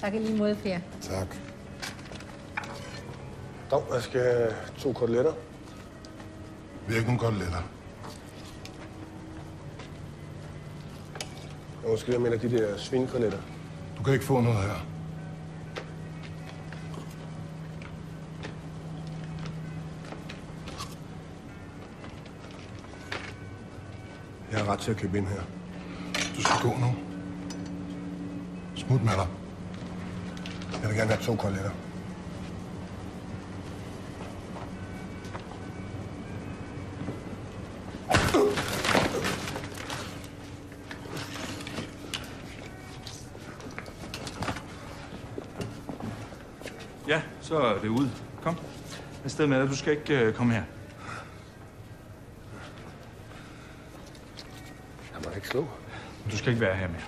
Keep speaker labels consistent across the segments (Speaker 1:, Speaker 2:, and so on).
Speaker 1: Tak i lige måde, Per.
Speaker 2: Tak. Dog, jeg skal have 2 koteletter.
Speaker 3: Vi har ikke nogen koteletter.
Speaker 2: Og måske jeg mener de der svinekoteletter.
Speaker 3: Du kan ikke få noget her.
Speaker 2: Jeg har ret til at købe ind her.
Speaker 3: Du skal gå nu. Smut med dig.
Speaker 2: Jeg vil gerne have 2 koteletter.
Speaker 4: Ja, så er det ud. Kom. Afsted med dig. Du skal ikke komme her.
Speaker 2: Jeg må da ikke slå.
Speaker 4: Du skal ikke være her mere.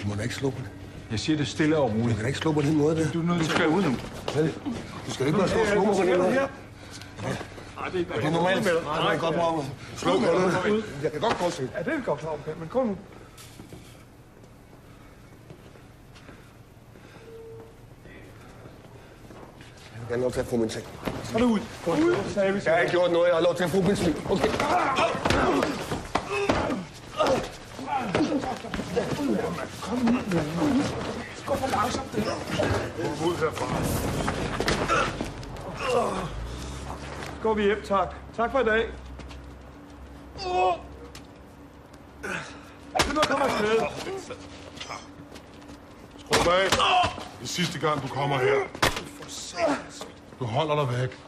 Speaker 2: Du må da ikke slå på det.
Speaker 4: Jeg siger det stille og
Speaker 2: Du
Speaker 4: roligt.
Speaker 2: kan da ikke slå på den måde der.
Speaker 4: Du er nødt til at gå ud nu.
Speaker 2: Du skal ikke bare slå på den måde.
Speaker 4: Det
Speaker 2: Det er normalt. Nej, det er godt, Morgen. Slå på den. Jeg kan godt se.
Speaker 4: Ja, det er godt klar, men kom nu.
Speaker 2: Jeg vil gerne lov til at få min ting.
Speaker 4: Så er det ud. Ud, sagde vi.
Speaker 2: Jeg har ikke gjort noget. Jeg har lov til at få min ting. Okay.
Speaker 4: Gå for langsomt, det her. Ud herfra. Går vi hjem, tak. Tak for i dag. Nu kommer afsted.
Speaker 3: Skru af. Det er sidste gang, du kommer her. Du holder dig væk.